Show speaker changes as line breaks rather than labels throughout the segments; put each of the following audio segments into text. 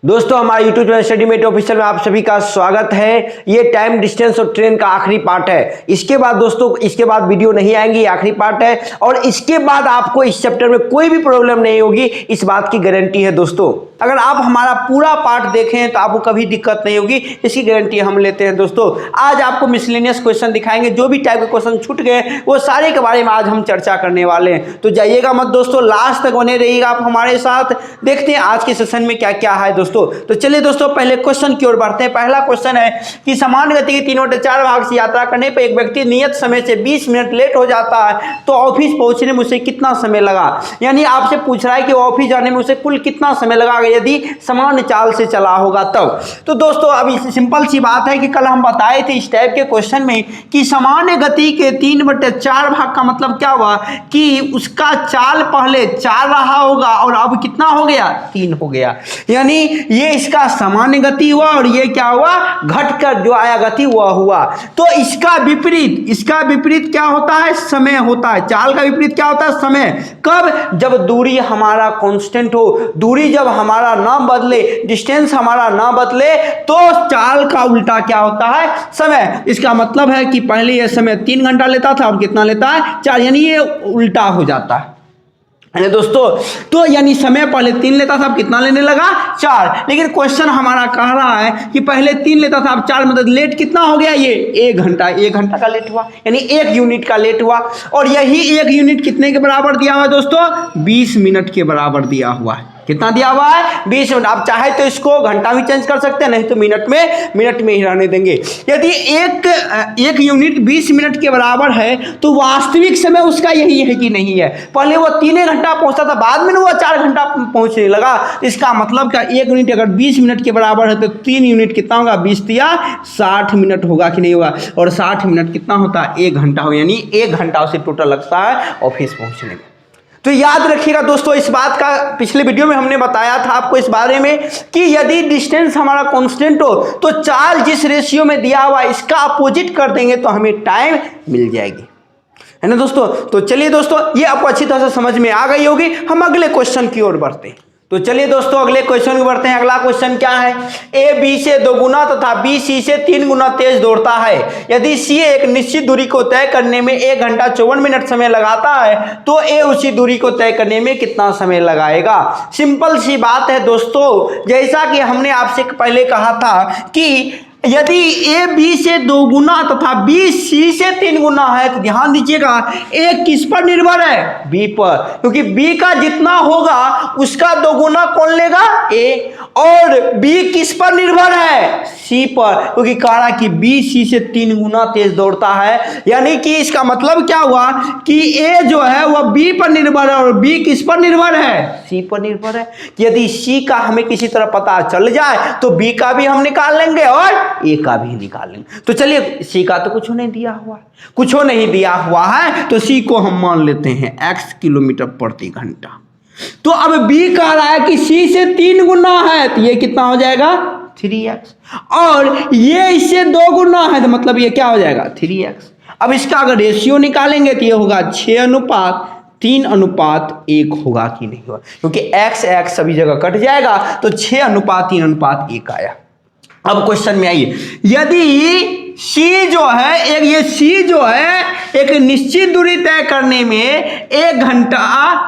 दोस्तों हमारे YouTube channel स्टडीमेट official में आप सभी का स्वागत है। ये टाइम डिस्टेंस और ट्रेन का आखिरी पार्ट है। इसके बाद दोस्तों इसके बाद वीडियो नहीं आएंगी, आखिरी पार्ट है और इसके बाद आपको इस चैप्टर में कोई भी प्रॉब्लम नहीं होगी, इस बात की गारंटी है। दोस्तों अगर आप हमारा पूरा पार्ट देखें तो आपको कभी दिक्कत नहीं होगी, इसकी गारंटी हम लेते हैं। दोस्तों आज आपको मिसलेनियस क्वेश्चन दिखाएंगे, जो भी टाइप के क्वेश्चन छूट गए वो सारे के बारे में आज हम चर्चा करने वाले हैं। तो जाइएगा मत दोस्तों, लास्ट तक बने रहिएगा आप हमारे साथ। देखते हैं आज के सेशन में क्या क्या है दोस्तों। तो चलिए दोस्तों पहले क्वेश्चन की ओर बढ़ते हैं। पहला क्वेश्चन है कि समान गति के 3/4 भाग से यात्रा करने पर एक व्यक्ति नियत समय से 20 मिनट लेट हो जाता है तो ऑफिस पहुंचने में उसे कितना समय लगा। यानी आपसे पूछ रहा है कि ऑफिस जाने में उसे कुल कितना समय लगा यदि समान चाल से चला होगा तब। तो दोस्तों अभी सिंपल सी बात है कि कल हम बताए थे इस टाइप के क्वेश्चन में कि सामान्य गति के 3/4 भाग का मतलब क्या हुआ कि उसका चाल पहले 4 रहा होगा और अब कितना हो गया, 3 हो गया। यानी ये इसका सामान्य गति हुआ और ये क्या हुआ, घटकर जो आया गति वह हुआ। तो इसका विपरीत क्या होता है, समय होता है। चाल का विपरीत क्या होता है, समय। कब, जब दूरी हमारा कांस्टेंट हो, दूरी जब हमारा ना बदले, डिस्टेंस हमारा ना बदले तो चाल का उल्टा क्या होता है, समय। इसका मतलब है कि पहले यह समय 3 घंटा लेता था, अब कितना लेता है, 4। यानी ये उल्टा हो जाता है दोस्तों। तो यानी समय पहले 3 लेता था, अब कितना लेने लगा, 4। लेकिन क्वेश्चन हमारा कह रहा है कि पहले 3 लेता था, अब 4। मतलब लेट कितना हो गया, ये 1 घंटा। 1 घंटा का लेट हुआ, यानी 1 यूनिट का लेट हुआ। और यही 1 यूनिट कितने के बराबर दिया हुआ है दोस्तों, 20 मिनट के बराबर दिया हुआ है। कितना दिया हुआ है, 20 मिनट। आप चाहे तो इसको घंटा भी चेंज कर सकते हैं, नहीं तो मिनट में ही रहने देंगे। यदि एक यूनिट 20 मिनट के बराबर है तो वास्तविक समय उसका यही है कि नहीं है। पहले वो 3 घंटा पहुंचता था, बाद में वो 4 घंटा पहुंचने लगा। इसका मतलब का 1 यूनिट अगर 20 मिनट के बराबर है तो 3 यूनिट कितना होगा, 20 या 60 मिनट होगा कि नहीं होगा। और 60 मिनट कितना होता है, 1 घंटा हो। यानी 1 घंटा उसे टोटल लगता है ऑफिस पहुंचने में। तो याद रखिएगा दोस्तों, इस बात का पिछले वीडियो में हमने बताया था आपको इस बारे में कि यदि डिस्टेंस हमारा कांस्टेंट हो तो चाल जिस रेशियो में दिया हुआ इसका अपोजिट कर देंगे तो हमें टाइम मिल जाएगी, है ना दोस्तों। तो चलिए दोस्तों ये आपको अच्छी तरह से समझ में आ गई होगी। हम अगले क्वेश्चन की ओर बढ़ते हैं। तो चलिए दोस्तों अगले क्वेश्चन की बढ़ते हैं। अगला क्वेश्चन क्या है, ए बी से 2 गुना तथा बी सी से 3 गुना तेज दौड़ता है। यदि सी एक निश्चित दूरी को तय करने में 1 घंटा 54 मिनट समय लगाता है तो ए उसी दूरी को तय करने में कितना समय लगाएगा। सिंपल सी बात है दोस्तों, जैसा कि हमने आपसे पहले कहा था कि यदि ए बी से 2 गुना तथा बी सी से 3 गुना है तो ध्यान दीजिएगा ए किस पर निर्भर है, बी पर। क्योंकि बी का जितना होगा उसका 2 गुना कौन लेगा, ए। और बी किस पर निर्भर है, सी पर। क्योंकि कह रहा कि बी सी से 3 गुना तेज दौड़ता है। यानी कि इसका मतलब क्या हुआ कि ए जो है वह बी पर निर्भर है और बी किस पर निर्भर है, सी पर निर्भर है। यदि सी का हमें किसी तरह पता चल जाए तो बी का भी हम निकाल लेंगे और ए का भी निकाल लेंगे। तो चलिए सी का तो कुछ नहीं दिया हुआ है तो सी को हम मान लेते हैं x किलोमीटर प्रति घंटा। तो अब बी कह रहा है कि सी से 3 गुना है तो ये कितना हो जाएगा, 3x। और ये इससे 2 गुना है तो मतलब ये क्या हो जाएगा, 3x। अब इसका अगर रेशियो निकालेंगे तो ये होगा 6:3:1 होगा कि नहीं होगा। क्योंकि x सभी जगह कट जाएगा तो 6:3:1 आया। अब क्वेश्चन में आइए, यदि सी जो है एक निश्चित दूरी तय करने में 1 घंटा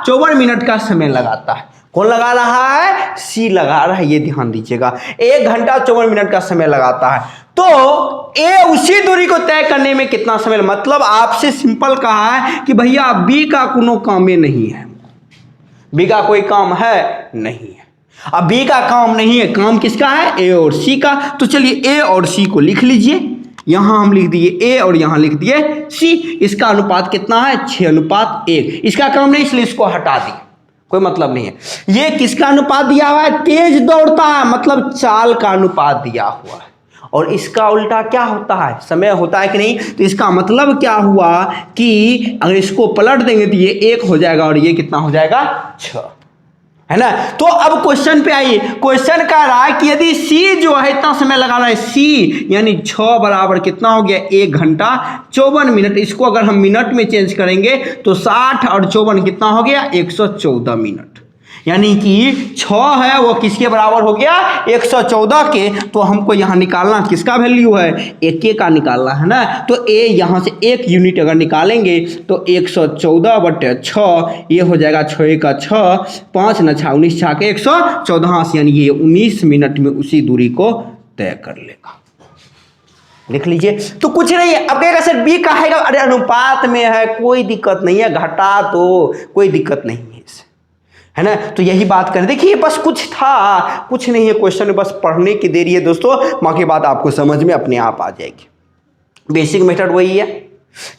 54 मिनट का समय लगाता है। कौन लगा रहा है, सी लगा रहा है। ये ध्यान दीजिएगा 1 घंटा 54 मिनट का समय लगाता है तो ए उसी दूरी को तय करने में कितना समय। मतलब आपसे सिंपल कहा है कि भैया बी का कोनो काम नहीं है, बी का कोई काम है नहीं है। अब बी का काम नहीं है, काम किसका है, ए और सी का। तो चलिए ए और सी को लिख लीजिए। यहां हम लिख दिए ए और यहां लिख दिए सी। इसका अनुपात कितना है, 6:1। इसका काम नहीं इसलिए इसको हटा दिए, कोई मतलब नहीं है। ये किसका अनुपात दिया हुआ है, तेज दौड़ता है मतलब चाल का अनुपात दिया हुआ है। और इसका उल्टा क्या होता है, समय होता है कि नहीं। तो इसका मतलब क्या हुआ कि अगर इसको पलट देंगे तो ये 1 हो जाएगा और ये कितना हो जाएगा, 6, है ना। तो अब क्वेश्चन पे आइए। क्वेश्चन कह रहा है कि यदि सी जो है इतना समय लगा रहा है, सी यानी 6 बराबर कितना हो गया, 1 घंटा 54 मिनट। इसको अगर हम मिनट में चेंज करेंगे तो 60 और 54 कितना हो गया, 114 मिनट।
यानी कि 6 है वो किसके बराबर हो गया 114 के। तो हमको यहाँ निकालना किसका वैल्यू है, AK का निकालना है ना। तो A यहाँ से 1 यूनिट अगर निकालेंगे तो 114/6 ये हो जाएगा 6 का 6, 5 न 6 19 6 के 114, यानी ये 19 मिनट में उसी दूरी को तय कर लेगा।
लिख लीजिए। तो कुछ नहीं है, अब कहेगा सर बी कहेगा अरे अनुपात में है, कोई दिक्कत नहीं है, घटा तो कोई दिक्कत नहीं है इससे, है ना। तो यही बात करें, देखिए बस कुछ था, कुछ नहीं है क्वेश्चन में, बस पढ़ने की देरी है दोस्तों, बाकी बात आपको समझ में अपने आप आ जाएगी। बेसिक मेथड वही है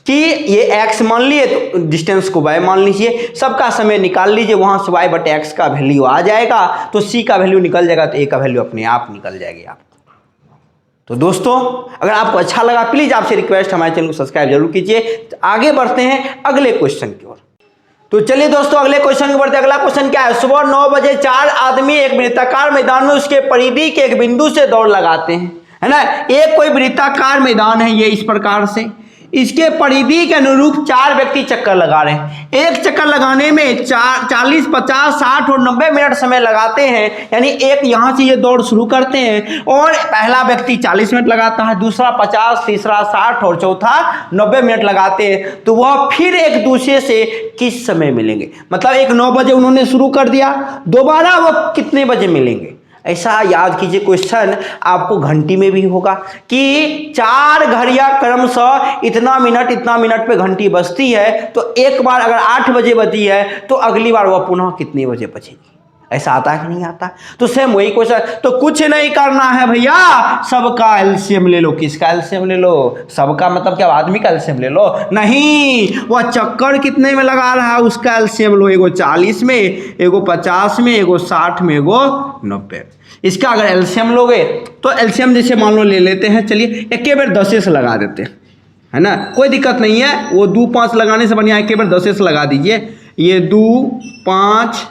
कि ये x मान लिए तो डिस्टेंस को y मान लीजिए, सबका समय निकाल लीजिए, वहां से y/x का वैल्यू आ जाएगा, तो c का वैल्यू निकल जाएगा, तो a का वैल्यू अपने आप निकल जाएगी आपको। तो दोस्तों अगर आपको अच्छा लगा प्लीज आपसे रिक्वेस्ट हमारे चैनल को सब्सक्राइब जरूर कीजिए। आगे बढ़ते हैं अगले क्वेश्चन की ओर। तो चलिए दोस्तों अगले क्वेश्चन की बढ़ते हैं। अगला क्वेश्चन क्या है, सुबह 9 बजे 4 आदमी एक वृत्ताकार मैदान में उसके परिधि के एक बिंदु से दौड़ लगाते हैं, है ना। एक कोई वृत्ताकार मैदान है ये इस प्रकार से, इसके परिधि के अनुरूप 4 व्यक्ति चक्कर लगा रहे हैं। एक चक्कर लगाने में 40, 50, 60 और 90 मिनट समय लगाते हैं, यानी एक यहाँ से ये दौड़ शुरू करते हैं और पहला व्यक्ति 40 मिनट लगाता है, दूसरा 50, तीसरा 60 और चौथा 90 मिनट लगाते हैं। तो वह फिर एक दूसरे से किस समय मिलेंगे, मतलब एक 9 बजे उन्होंने शुरू कर दिया, दोबारा वो कितने बजे मिलेंगे। ऐसा याद कीजिए क्वेश्चन आपको घंटी में भी होगा कि 4 घड़ियां क्रमशः इतना मिनट पे घंटी बजती है, तो एक बार अगर 8 बजे बजी है तो अगली बार वह पुनः कितने बजे बजेगी। ऐसा आता है कि नहीं आता। तो सेम वही क्वेश्चन, तो कुछ नहीं करना है भैया, सबका एलसीएम ले लो। किसका एलसीएम ले लो, सबका मतलब क्या आदमी का एलसीएम ले लो, नहीं, वह चक्कर कितने में लगा रहा है उसका एलसीएम लो। एगो 40 में, एगो 50 में, एगो 60 में, एगो 90। इसका अगर एलसीएम लोगे तो एलसीएम जैसे मान लो ले लेते हैं, चलिए एक बार 10 से लगा देते हैं, है ना, कोई दिक्कत नहीं है। वो 2, 5 लगाने से बढ़िया एक बार 10 से लगा दीजिए। ये 2, 5,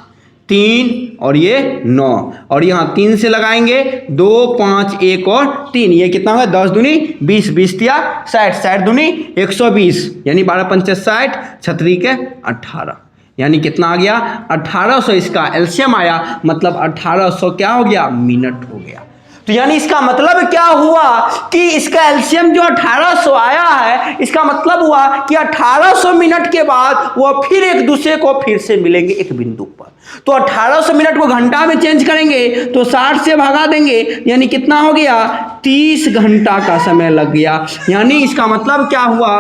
3 और ये 9, और यहाँ 3 से लगाएंगे 2, 5, 1 और 3, ये कितना होगा 10 दूनी 20, 20 दिया 60, 60 दूनी 120, यानी 12 पंचे 60, 36 के 18, यानी कितना आ गया 1800। इसका एलसीएम आया, मतलब 1800 क्या हो गया, मिनट हो गया। तो यानी इसका मतलब क्या हुआ कि इसका एलसीएम जो 1800 आया है, इसका मतलब हुआ कि 1800 मिनट के बाद वो फिर एक दूसरे को फिर से मिलेंगे एक बिंदु पर। तो 1800 मिनट को घंटा में चेंज करेंगे तो 60 से भगा देंगे, यानी कितना हो गया 30 घंटा का समय लग गया। यानी इसका मतलब क्या हुआ,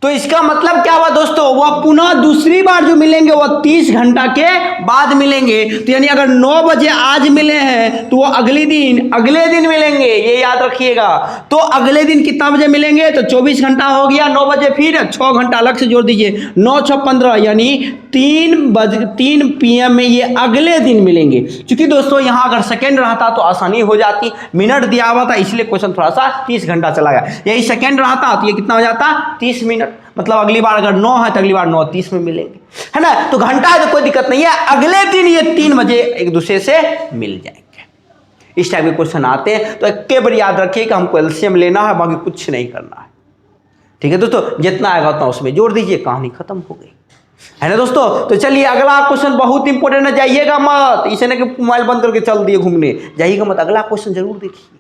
तो इसका मतलब क्या हुआ दोस्तों, वह पुनः दूसरी बार जो मिलेंगे वह 30 घंटा के बाद मिलेंगे। तो यानी अगर 9 बजे आज मिले हैं तो वो अगले दिन मिलेंगे, ये याद रखिएगा। तो अगले दिन कितना बजे मिलेंगे, तो 24 घंटा हो गया, 9 बजे फिर 6 घंटा अलग से जोड़ दीजिए, 9, 6, 15, यानी 3 PM में ये अगले दिन मिलेंगे। क्योंकि दोस्तों यहाँ अगर सेकेंड रहता तो आसानी हो जाती, मिनट दिया हुआ था इसलिए क्वेश्चन थोड़ा सा 30 घंटा चला गया। यही सेकेंड रहता तो ये कितना हो जाता 30 मिनट, मतलब अगली बार अगर 9 है तो अगली बार 9:30 में मिलेंगे, है ना। तो घंटा है तो कोई दिक्कत नहीं है, अगले दिन ये 3 बजे एक दूसरे से मिल जाएंगे। इस टाइप के क्वेश्चन आते हैं, तो एक बार याद रखिए कि हमको एलसीएम लेना है, बाकी कुछ नहीं करना है, ठीक है दोस्तों। जितना आएगा उतना उसमें जोड़ दीजिए, कहानी खत्म हो गई, है ना दोस्तों। तो चलिए अगला क्वेश्चन बहुत इंपॉर्टेंट है, जाइएगा मत, इसे ना कि मोबाइल बंद करके चल दिए घूमने, जाइएगा मत, अगला क्वेश्चन जरूर देखिए।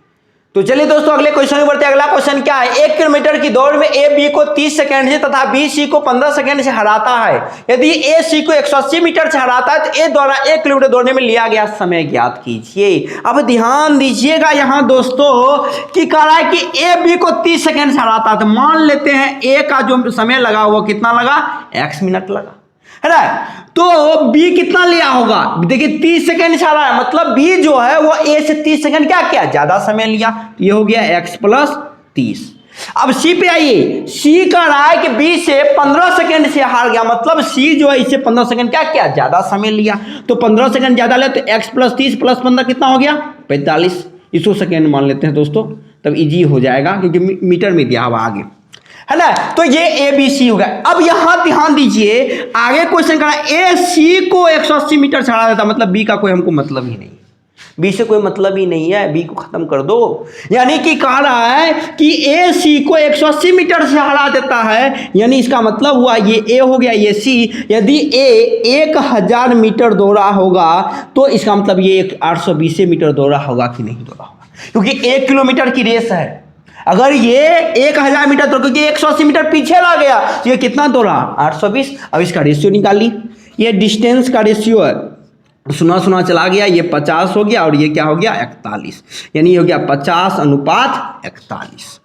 तो चलिए दोस्तों अगले क्वेश्चन में बढ़ते हैं। अगला क्वेश्चन क्या है, 1 किलोमीटर की दौड़ में ए बी को 30 सेकंड से तथा बी सी को 15 सेकंड से हराता है। यदि ए सी को 180 मीटर से हराता है तो ए द्वारा 1 किलोमीटर दौड़ने में लिया गया समय ज्ञात कीजिए। अब ध्यान दीजिएगा यहाँ दोस्तों कि कह रहा है कि ए बी को 30 सेकंड से हराता है, तो मान लेते हैं ए का जो समय लगा वो कितना लगा, x मिनट लगा, है ना। तो बी कितना लिया होगा, देखिए 30 सेकंड से आ रहा है, मतलब बी जो है वो ए से 30 सेकंड क्या किया, ज्यादा समय लिया, ये हो गया x + 30। अब सी पे आइए, सी का रहा है कि बी से 15 सेकंड से हार गया, मतलब सी जो है इससे 15 सेकंड क्या किया, ज्यादा समय लिया। तो 15 सेकंड ज्यादा लिया तो x + 30 + 15 कितना हो गया 45, इसको सेकंड मान लेते हैं दोस्तों, तब इजी हो जाएगा क्योंकि मीटर में दिया हुआ आगे, है ना। तो ये ए बी सी हो गया। अब यहां ध्यान दीजिए, आगे क्वेश्चन करा ए सी को 180 मीटर चढ़ा देता, मतलब बी का कोई हमको मतलब ही नहीं,
बी से कोई मतलब ही नहीं है, बी को खत्म कर दो। यानी कि कह रहा है कि ए सी को 180 मीटर से हरा देता है, यानी इसका मतलब हुआ ये ए हो गया, ये सी। यदि ए 1000 मीटर दौड़ा होगा तो इसका मतलब ये 820 मीटर दौड़ा होगा कि नहीं दौड़ा होगा, क्योंकि 1 किलोमीटर की रेस है। अगर ये 1000 मीटर दौड़, क्योंकि 180 मीटर पीछे ला गया तो ये कितना दौड़ा, 820। अब इसका रेशियो निकाल ली, ये डिस्टेंस का रेशियो है, सुना सुना चला गया, ये 50 हो गया और ये क्या हो गया 41, यानी हो गया 50:41।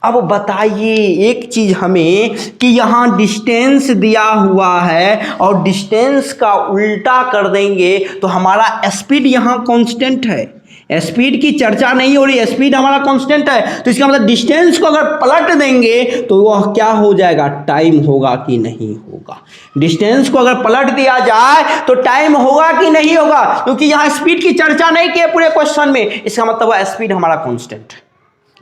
अब बताइए एक चीज हमें कि यहाँ डिस्टेंस दिया हुआ है और डिस्टेंस का उल्टा कर देंगे तो हमारा स्पीड यहाँ कांस्टेंट है, स्पीड की चर्चा नहीं हो रही, स्पीड हमारा कांस्टेंट है। तो इसका मतलब डिस्टेंस को अगर पलट देंगे तो वह क्या हो जाएगा, टाइम होगा कि नहीं होगा। डिस्टेंस को अगर पलट दिया जाए तो टाइम होगा कि नहीं होगा, क्योंकि यहाँ स्पीड की चर्चा नहीं की पूरे क्वेश्चन में। इसका मतलब है स्पीड हमारा कांस्टेंट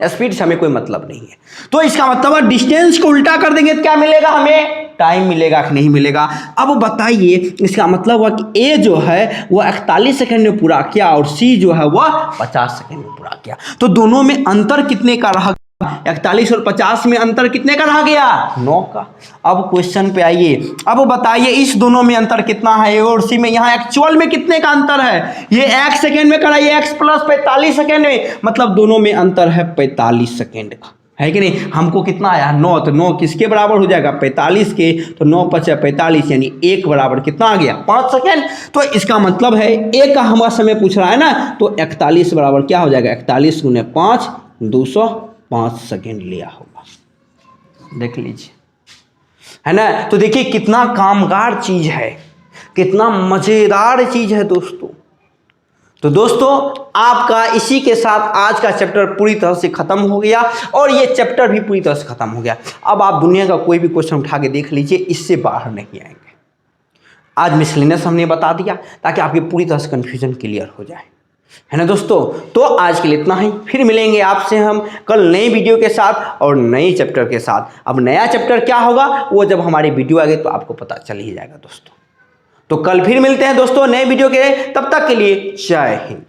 है, स्पीड से हमें कोई मतलब नहीं है। तो इसका मतलब है डिस्टेंस को उल्टा कर देंगे तो क्या मिलेगा, हमें टाइम मिलेगा कि नहीं मिलेगा। अब बताइए इसका मतलब हुआ कि ए जो है वह 41 सेकंड में पूरा किया और सी जो है वह 50 सेकंड में पूरा किया। तो दोनों में अंतर कितने का रहा, 41 और 50 में अंतर कितने का रह गया, 9 का। अब क्वेश्चन पे आइए, अब बताइए इस दोनों में अंतर कितना है, ए और सी में। यहाँ एक्चुअल में कितने का अंतर है, ये 1 सेकेंड में कराइए, x प्लस 45 सेकेंड में, मतलब दोनों में अंतर है 45 सेकेंड का, है कि नहीं। हमको कितना आया 9, तो 9 किसके बराबर हो जाएगा 45 के, तो 9 × 5 = 45, यानी 1 बराबर कितना आ गया 5 सेकेंड। तो इसका मतलब है ए का हमारा समय पूछ रहा है ना, तो 41 बराबर क्या हो जाएगा, 41 × 5 205 सेकेंड लिया होगा, देख लीजिए, है ना। तो देखिए कितना कामगार चीज है, कितना मजेदार चीज है दोस्तों। तो दोस्तों आपका इसी के साथ आज का चैप्टर पूरी तरह से खत्म हो गया और ये चैप्टर भी पूरी तरह से खत्म हो गया। अब आप दुनिया का कोई भी क्वेश्चन उठा के देख लीजिए, इससे बाहर नहीं आएंगे। आज मिसलेनियस हमने बता दिया ताकि आपकी पूरी तरह से कन्फ्यूजन क्लियर हो जाए, है ना दोस्तों। तो आज के लिए इतना ही, फिर मिलेंगे आपसे हम कल नई वीडियो के साथ और नए चैप्टर के साथ। अब नया चैप्टर क्या होगा वो जब हमारी वीडियो आ गई तो आपको पता चल ही जाएगा दोस्तों। तो कल फिर मिलते हैं दोस्तों नए वीडियो के, तब तक के लिए जय हिंद।